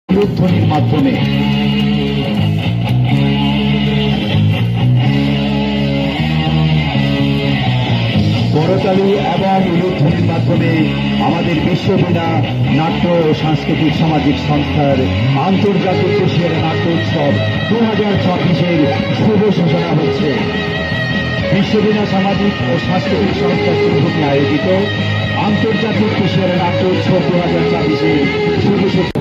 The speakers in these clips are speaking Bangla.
উলুধ্বনির মাধ্যমে করতালি এবং উলুধ্বনির মাধ্যমে আমাদের বিশ্ববীণা নাট্য ও সাংস্কৃতিক সামাজিক সংস্থার আন্তর্জাতিক এশিয়ার নাট্য উৎসব 2024-এর শুভ সূচনা হচ্ছে। বিশ্ববীণা সামাজিক ও সাংস্কৃতিক সংস্থা সিংভূমি আয়োজিত আন্তর্জাতিক এশিয়ার নাট্য উৎসব 2024-এর শুভ সূচনা।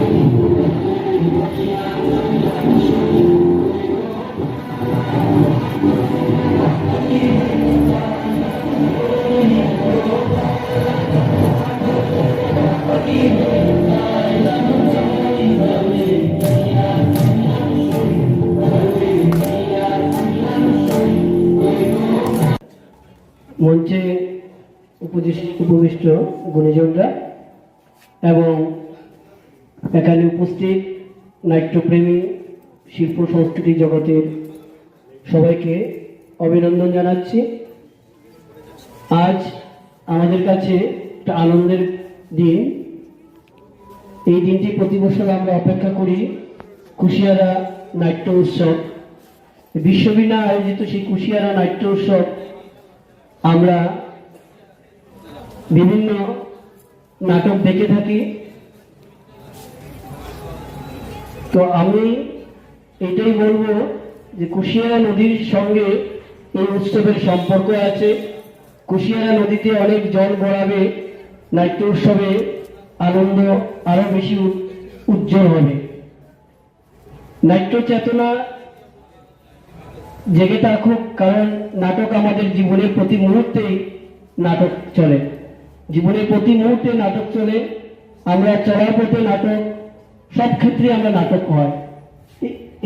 মঞ্চে উপবিষ্ট গুণীজনরা এবং এখানে উপস্থিত নাট্যপ্রেমী শিল্প সংস্কৃতি জগতের সবাইকে অভিনন্দন জানাচ্ছি। আজ আমাদের কাছে একটা আনন্দের দিন। এই দিনটি প্রতি বছর আমরা অপেক্ষা করি। কুশিয়ারা নাট্য উৎসব, বিশ্ববীণা আয়োজিত সেই কুশিয়ারা নাট্য উৎসব আমরা বিভিন্ন নাটক দেখে থাকি। তো আমি এটাই বলবো যে কুশিয়ারা নদীর সঙ্গে এই উৎসবের সম্পর্ক আছে। কুশিয়ারা নদীতে অনেক জল গড়াবে, নাট্য উৎসবে আনন্দ আরো বেশি উজ্জ্বল হবে। নাট্য চেতনা জেগে থাকুক, কারণ নাটক আমাদের জীবনের প্রতি মুহূর্তেই নাটক চলে, জীবনের প্রতি মুহূর্তে নাটক চলে। আমরা চলার পথে নাটক, সব ক্ষেত্রে আমরা নাটক হয়।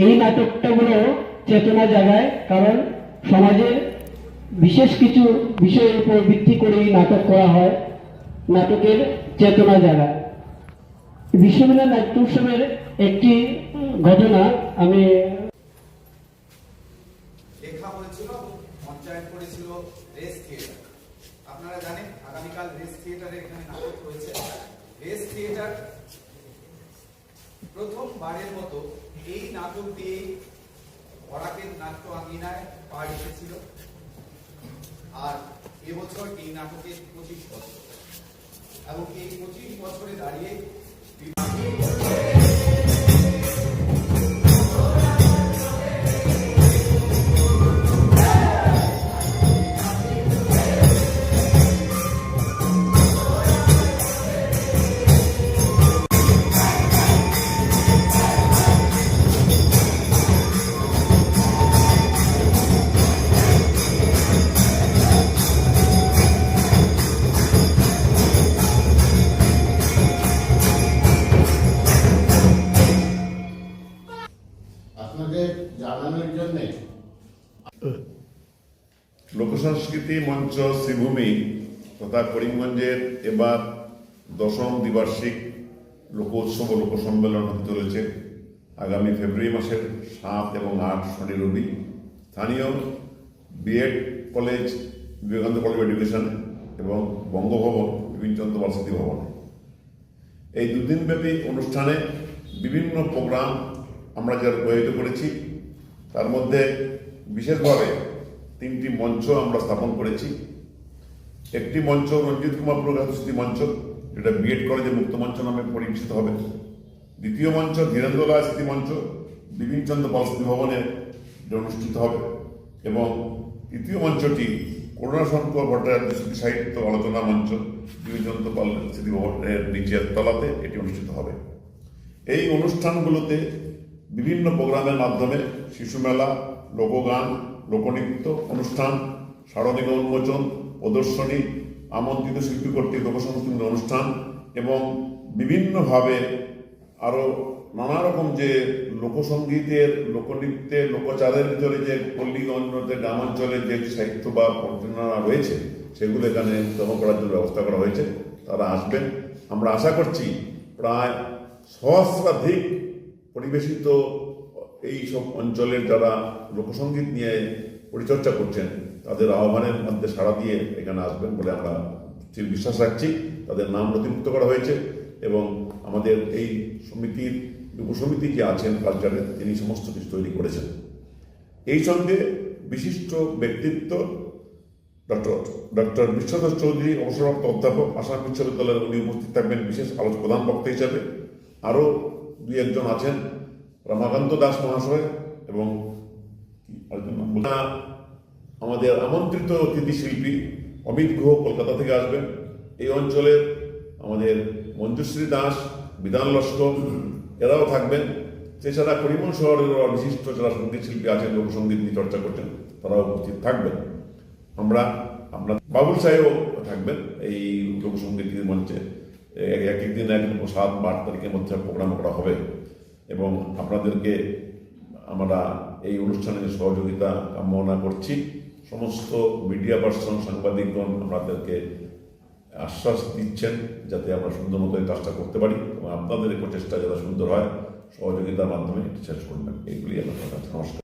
এই নাটকটা হলো চেতনা জাগায়, কারণ সমাজের বিশেষ কিছু বিষয়ের উপর ভিত্তি করে এই নাটক করা হয়। নাটকের চেতনা জাগায়। বিশ্ববীণা নাট্য উৎসবের একটি ঘটনা আমি লেখা হয়েছিল, পঞ্চায়েত করেছিল রেস থিয়েটার। আপনারা জানেন আগামীকাল রেস থিয়েটারে এখানে নাটক হয়েছে। রেস থিয়েটার প্রথমবারের মতো এই নাটক দিয়ে বরাকের নাট্য আঙ্গিনায় পা রেখেছিল। আর এবছর এই নাটকের 25 বছর, এবং এই 25 বছরে দাঁড়িয়ে লোকসংস্কৃতি মঞ্চ শ্রীভূমি তথা করিমগঞ্জের এবার 10ম দ্বিবার্ষিক লোক উৎসব ও লোক সম্মেলন হতে চলেছে আগামী ফেব্রুয়ারি মাসের 7 এবং 8 শনি রবি স্থানীয় B Ed college, Vivekananda college of education এবং বঙ্গভবন বিপিনচন্দ্র ভার্সিটি ভবনে। এই দুদিনব্যাপী অনুষ্ঠানে বিভিন্ন প্রোগ্রাম আমরা যারা আয়োজিত করেছি, তার মধ্যে বিশেষভাবে 3টি মঞ্চ আমরা স্থাপন করেছি। একটি মঞ্চ রঞ্জিত কুমার প্রকাশ স্মৃতি মঞ্চ, যেটা বিএড কলেজের মুক্ত মঞ্চ নামে পরিচিত হবে। দ্বিতীয় মঞ্চ ধীরেন্দ্র রায় স্মৃতি মঞ্চ, বিপিনচন্দ্র পাল স্মৃতি ভবনে অনুষ্ঠিত হবে। এবং তৃতীয় মঞ্চটি করুণাশঙ্কর ভট্টাচার্য স্মৃতি সাহিত্য আলোচনা মঞ্চ, বিপিনচন্দ্র পাল স্মৃতি ভবনের নিচের তলাতে এটি অনুষ্ঠিত হবে। এই অনুষ্ঠানগুলোতে বিভিন্ন প্রোগ্রামের মাধ্যমে শিশুমেলা, লোকগান, লোকনৃত্য অনুষ্ঠান, স্মারণিকা উন্মোচন, প্রদর্শনী, আমন্ত্রিত শিল্পী কর্তৃক লোকসংস্কৃতি অনুষ্ঠান এবং বিভিন্নভাবে আরও নানা রকম যে লোকসঙ্গীতের, লোকনৃত্যের, লোকচারের ভিতরে যে পল্লীগঞ্জে গ্রামাঞ্চলে যে সাহিত্য বা পর্যটনা রয়েছে, সেগুলো এখানে জমা করার জন্য ব্যবস্থা করা হয়েছে। তারা আসবেন। আমরা আশা করছি প্রায় সহস্রাধিক পরিবেশিত এই সব অঞ্চলের যারা লোকসঙ্গীত নিয়ে পরিচর্যা করছেন, তাদের আহ্বানের মধ্যে সাড়া দিয়ে এখানে আসবেন বলে আমরা সেই বিশ্বাস রাখছি। তাদের নাম নথিভুক্ত করা হয়েছে এবং আমাদের এই সমিতির উপসমিতি যে আছেন কালচারের, তিনি সমস্ত কিছু তৈরি করেছেন। এই সঙ্গে বিশিষ্ট ব্যক্তিত্ব ডক্টর বিশ্বধর চৌধুরী, অবসরপ্রাপ্ত অধ্যাপক, আসাম বিশ্ববিদ্যালয়ের, উনি উপস্থিত থাকবেন বিশেষ প্রধান বক্তা হিসাবে। আরও দুই একজন আছেন, রমাকান্ত দাস মহাশয় এবং আমাদের আমন্ত্রিত অতিথি শিল্পী অমিত গুহ কলকাতা থেকে আসবেন। এই অঞ্চলের আমাদের মঞ্জুশ্রী দাস, বিধান লস্কর, এরাও থাকবেন। এছাড়া করিমগঞ্জ শহরের বিশিষ্ট যারা সঙ্গীত শিল্পী আছেন, লোকসঙ্গীত নিয়ে চর্চা করছেন, তারাও উপস্থিত থাকবেন। আমরা বাবুল সাহেবও থাকবেন এই লোকসঙ্গীতের মঞ্চে। এক একদিন 7 বা 8 তারিখের মধ্যে প্রোগ্রাম করা হবে এবং আপনাদেরকে আমরা এই অনুষ্ঠানে সহযোগিতা কামনা করছি। সমস্ত মিডিয়া পার্সন, সাংবাদিকগণ আমাদেরকে আশ্বাস দিচ্ছেন যাতে আমরা সুন্দর মতো এই কাজটা করতে পারি এবং আপনাদের প্রচেষ্টা যাতে সুন্দর হয়, সহযোগিতার মাধ্যমে শেষ করবেন। এইগুলি আমার কাছে। নমস্কার।